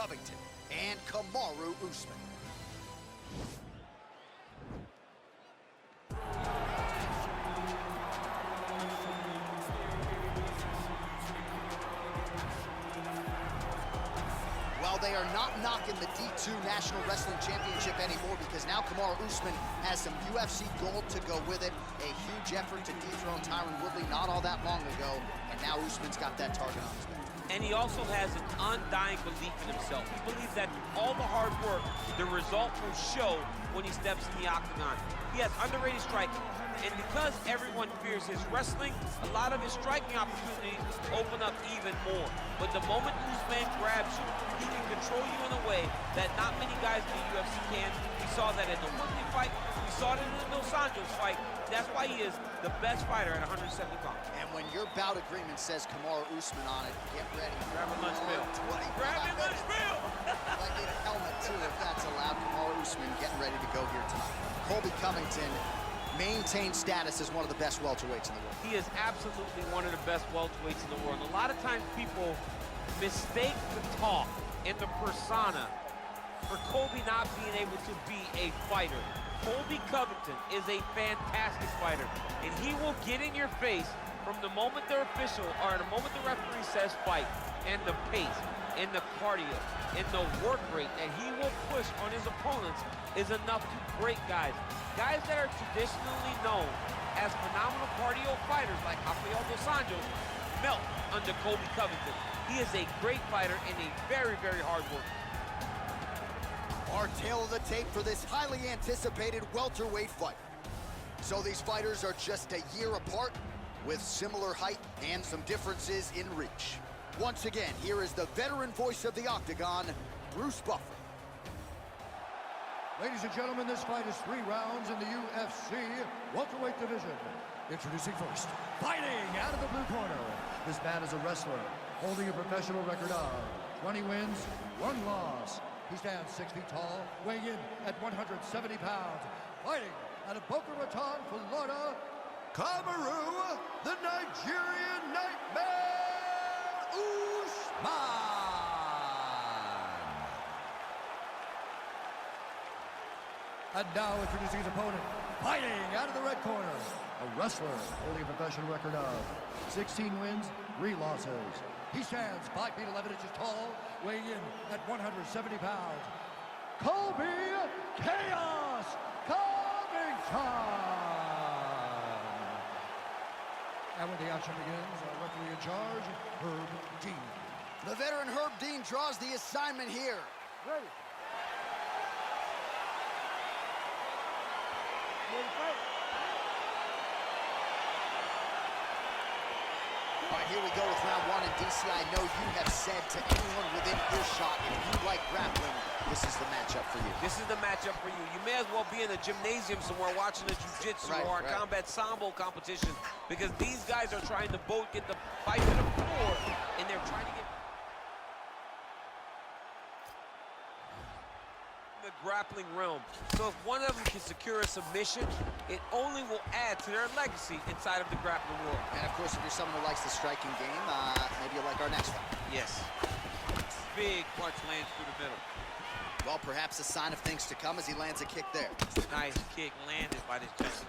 Covington and Kamaru Usman. Well, they are not knocking the D2 National Wrestling Championship anymore because now Kamaru Usman has some UFC gold to go with it. A huge effort to dethrone Tyron Woodley not all that long ago, and now Usman's got that target on his back. And he also has an undying belief in himself. He believes that through all the hard work, the result will show when he steps in the octagon. He has underrated striking, and because everyone fears his wrestling, a lot of his striking opportunities open up even more. But the moment Usman grabs you, he can control you in a way that not many guys in the UFC can. We saw that in the Woodley fight. We saw it in the Dos Anjos fight. That's why he is the best fighter at 170 pounds. And when your bout agreement says Kamaru Usman on it, get ready. Grab a lunch meal. Grab a lunch meal! I need a helmet too, if that's allowed. Kamaru Usman getting ready to go here tonight. Colby Covington maintains status as one of the best welterweights in the world. He is absolutely one of the best welterweights in the world. A lot of times people mistake the talk and the persona for Colby not being able to be a fighter. Colby Covington is a fantastic fighter, and he will get in your face from the moment the official, or the moment the referee says fight, and the pace, and the cardio, and the work rate that he will push on his opponents is enough to break guys. Guys that are traditionally known as phenomenal cardio fighters like Rafael Dos Anjos melt under Colby Covington. He is a great fighter and a very, very hard worker. Our tail of the tape for this highly anticipated welterweight fight. So these fighters are just a year apart with similar height and some differences in reach. Once again, here is the veteran voice of the Octagon, Bruce Buffer. Ladies and gentlemen, this fight is 3 rounds in the UFC welterweight division. Introducing first, fighting out of the blue corner. This man is a wrestler holding a professional record of 20 wins, 1 loss. He stands 6 feet tall, weighing in at 170 pounds. Fighting out of Boca Raton, Florida, Kamaru, the Nigerian Nightmare, Usman. And now introducing his opponent, fighting out of the red corner, a wrestler holding a professional record of 16 wins, 3 losses. He stands 5 feet 11 inches tall, weighing in at 170 pounds. Colby Chaos Covington! And when the action begins, our referee in charge, Herb Dean. The veteran Herb Dean draws the assignment here. Ready. All right, here we go with round 1, and DC, I know you have said to anyone within earshot, if you like grappling, this is the matchup for you. This is the matchup for you. You may as well be in a gymnasium somewhere watching a jiu-jitsu or a combat sambo competition, because these guys are trying to both get the fight to the floor, and they're trying to get the grappling realm. So if one of them can secure a submission, it only will add to their legacy inside of the grappling world. And of course, if you're someone who likes the striking game, maybe you'll like our next one. Yes. Big punch lands through the middle. Well, perhaps a sign of things to come as he lands a kick there. Nice kick landed by this gentleman.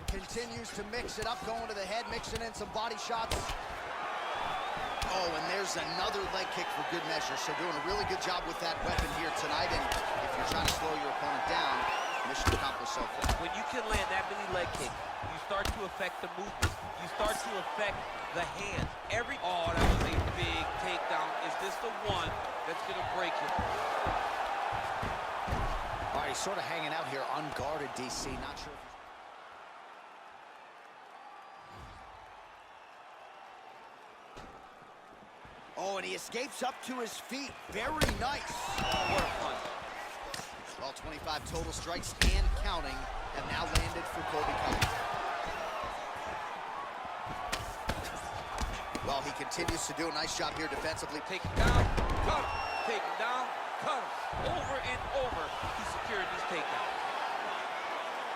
Continues to mix it up, going to the head, mixing in some body shots. Oh, and there's another leg kick for good measure. So doing a really good job with that weapon here tonight. And if you're trying to slow your opponent down, mission accomplished so far. When you can land that many leg kicks, you start to affect the movement. You start to affect the hands. Oh, that was a big takedown. Is this the one that's gonna break him? All right, he's sort of hanging out here unguarded, DC. Not sure if he's... Oh, and he escapes up to his feet. Very nice. Oh, what a punch. Well, 25 total strikes and counting have now landed for Colby Covington. Well, he continues to do a nice job here defensively. Take him down, cut him. Take him down, cut him. Over and over, he secured this takedown.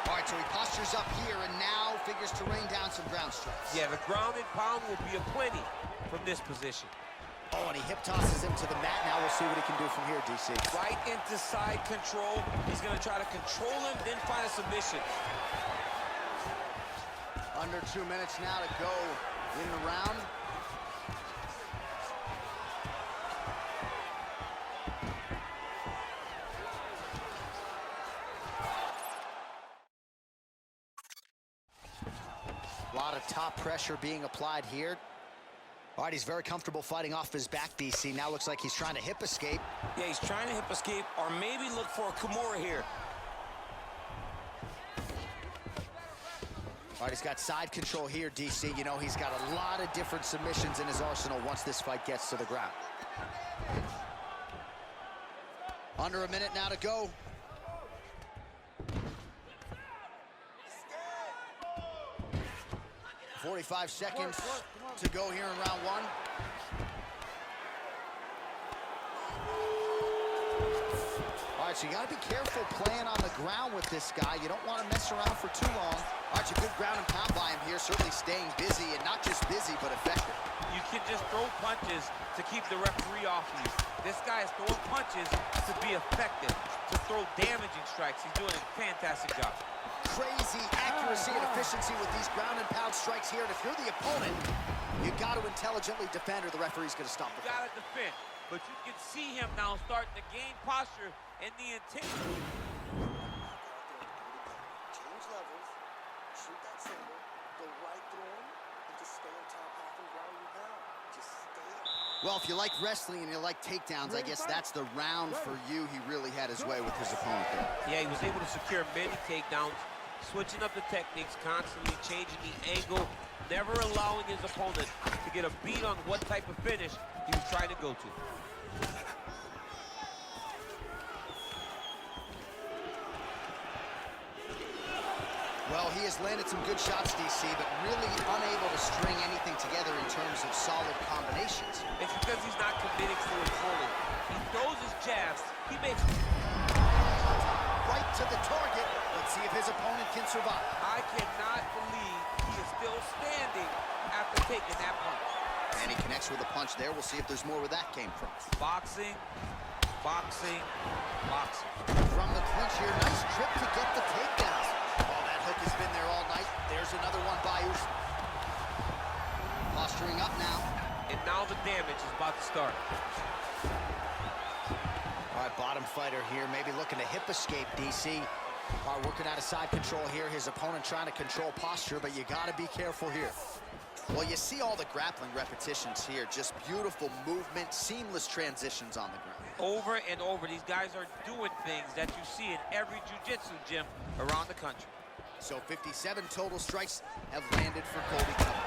All right, so he postures up here and now figures to rain down some ground strikes. Yeah, the ground and pound will be aplenty from this position. Oh, and he hip tosses him to the mat. Now we'll see what he can do from here, DC. Right into side control. He's going to try to control him, then find a submission. Under 2 minutes now to go in the round. A lot of top pressure being applied here. All right, he's very comfortable fighting off his back, DC. Now looks like he's trying to hip escape. Yeah, he's trying to hip escape or maybe look for a Kimura here. All right, he's got side control here, DC. You know, he's got a lot of different submissions in his arsenal once this fight gets to the ground. Under a minute now to go. 45 seconds to go here in round one. All right, so you got to be careful playing on the ground with this guy. You don't want to mess around for too long. All right, it's a good ground and pound by him here, certainly staying busy, and not just busy, but effective. You can just throw punches to keep the referee off you. This guy is throwing punches to be effective, to throw damaging strikes. He's doing a fantastic job. Crazy accuracy and efficiency with these ground and pound strikes here. And if you're the opponent, you got to intelligently defend or the referee's going to stop the You fight. got to defend. But you can see him now starting to gain posture and the intent. Change levels, shoot that single, go right through him, and just stay on top half and ground and pound. Just stay. Well, if you like wrestling and you like takedowns, I guess that's the round for you. He really had his way with his opponent there. Yeah, he was able to secure many takedowns, switching up the techniques, constantly changing the angle, never allowing his opponent to get a beat on what type of finish he was trying to go to. Well, he has landed some good shots, DC, but really unable to string anything together in terms of solid combinations. It's because he's not committing to it fully. He throws his jabs, he makes... Right to the target. Let's see if his opponent can survive. I cannot believe he is still standing after taking that punch. And he connects with a punch there. We'll see if there's more where that came from. Boxing, boxing, boxing. From the clinch here, nice trip to get the takedown. Oh, that hook has been there all night. There's another one by Usman. Posturing up now. And now the damage is about to start. All right, bottom fighter here, maybe looking to hip escape, DC. All right, working out of side control here. His opponent trying to control posture, but you got to be careful here. Well, you see all the grappling repetitions here. Just beautiful movement, seamless transitions on the ground. Over and over, these guys are doing things that you see in every jiu-jitsu gym around the country. So 57 total strikes have landed for Covington.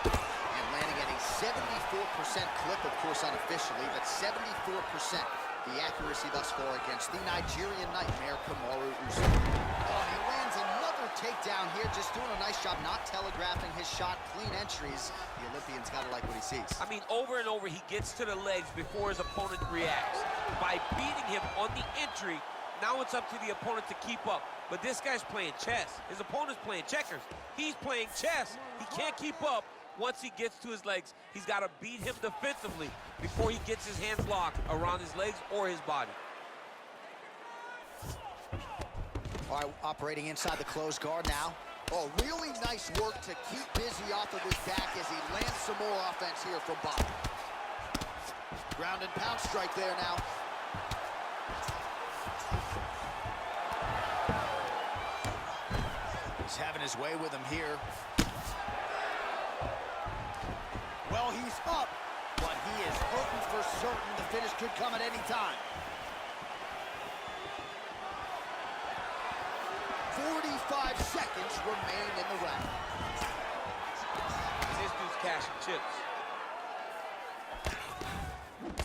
And landing at a 74% clip, of course, unofficially, but 74% the accuracy thus far against the Nigerian nightmare, Kamaru Usman. Oh, he lands another takedown here, just doing a nice job not telegraphing his shot, clean entries. The Olympian's got to like what he sees. I mean, over and over, he gets to the legs before his opponent reacts. By beating him on the entry, now it's up to the opponent to keep up. But this guy's playing chess. His opponent's playing checkers. He's playing chess. He can't keep up. Once he gets to his legs, he's got to beat him defensively before he gets his hands locked around his legs or his body. All right, operating inside the closed guard now. Oh, really nice work to keep busy off of his back as he lands some more offense here from bottom. Ground and pound strike there now. He's having his way with him here. Well, he's up, but he is hurting for certain. The finish could come at any time. 45 seconds remain in the round. This dude's cashing chips.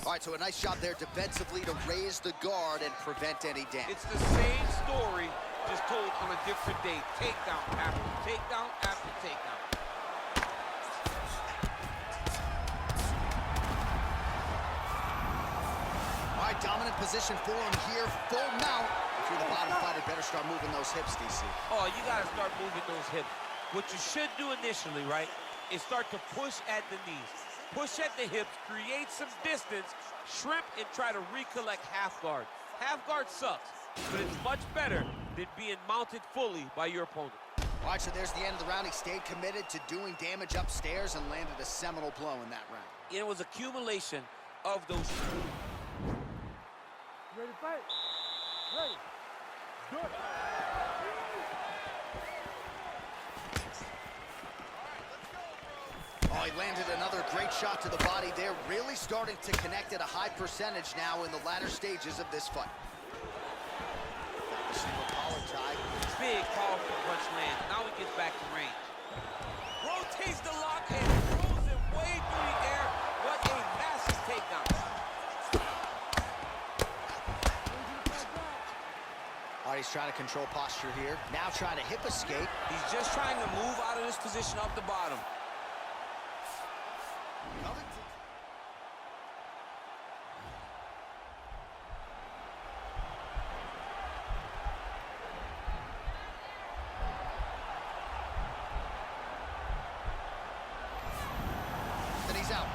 All right, so a nice job there defensively to raise the guard and prevent any damage. It's the same story, just told on a different day. Takedown after takedown after takedown. All right, dominant position for him here, full mount. If you're the bottom fighter, better start moving those hips, DC. Oh, you got to start moving those hips. What you should do initially, right, is start to push at the knees. Push at the hips, create some distance, shrimp, and try to recollect half guard. Half guard sucks, but it's much better than being mounted fully by your opponent. All right, so there's the end of the round. He stayed committed to doing damage upstairs and landed a seminal blow in that round. It was accumulation of those. Ready to fight? Ready. Good. Oh, he landed another great shot to the body there. Really starting to connect at a high percentage now in the latter stages of this fight. Single collar tie. Big, powerful punch land. Now he gets back to range. Rotates the lock and throws him way through the air. What a massive takedown. All right, he's trying to control posture here. Now trying to hip escape. He's just trying to move out of this position off the bottom. Covington. And he's out.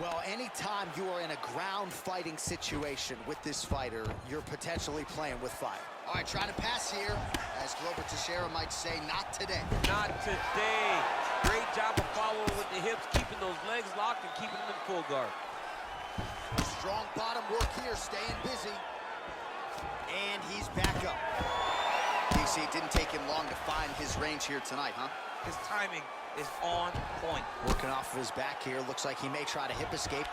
Well, anytime you are in a ground fighting situation with this fighter, you're potentially playing with fire. All right, trying to pass here. As Glover Teixeira might say, not today. Not today. Great job of following with the hips, keeping those legs locked and keeping them in full guard. Strong bottom work here, staying busy. And he's back up. DC, it didn't take him long to find his range here tonight, huh? His timing is on point. Working off of his back here. Looks like he may try to hip escape.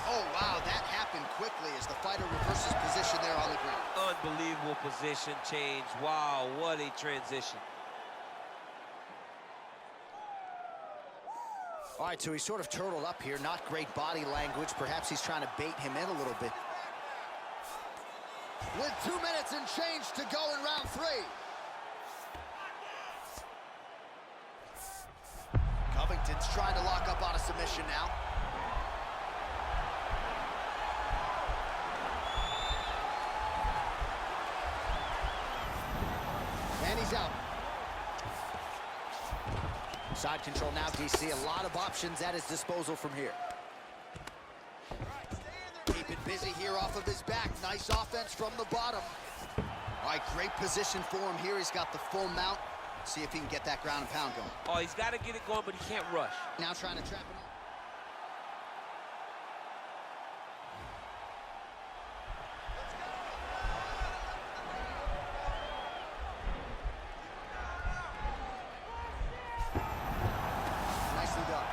Oh, wow, that happened quickly as the fighter reverses position there on the ground. Unbelievable position change. Wow, what a transition. All right, so he's sort of turtled up here. Not great body language. Perhaps he's trying to bait him in a little bit. With 2 minutes and change to go in round 3. Covington's trying to lock up on a submission now. And he's out. Side control now, DC. A lot of options at his disposal from here. Keeping busy here off of his back. Nice offense from the bottom. All right, great position for him here. He's got the full mount. See if he can get that ground and pound going. Oh, he's got to get it going, but he can't rush. Now trying to trap him. Nicely done.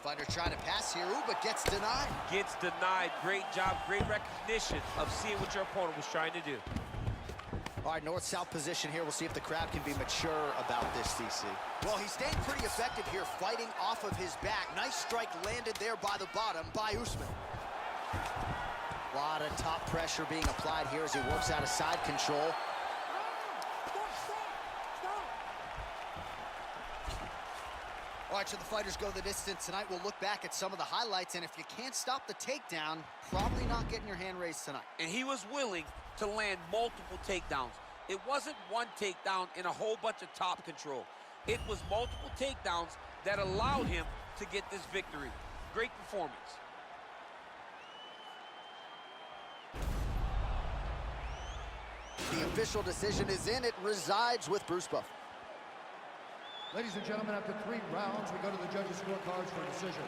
Fighter trying to pass here, ooh, but gets denied. Gets denied. Great job, great recognition of seeing what your opponent was trying to do. All right, north-south position here. We'll see if the crowd can be mature about this, DC. Well, he stayed pretty effective here, fighting off of his back. Nice strike landed there by the bottom by Usman. A lot of top pressure being applied here as he works out of side control. All right, so the fighters go the distance tonight. We'll look back at some of the highlights, and if you can't stop the takedown, probably not getting your hand raised tonight. And he was willing to land multiple takedowns. It wasn't one takedown and a whole bunch of top control. It was multiple takedowns that allowed him to get this victory. Great performance. The official decision is in. It resides with Bruce Buffer. Ladies and gentlemen, after 3 rounds, we go to the judges' scorecards for decision.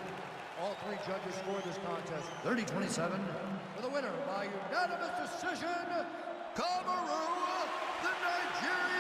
All 3 judges scored this contest 30-27. For the winner by unanimous decision, Kamaru, the Nigerian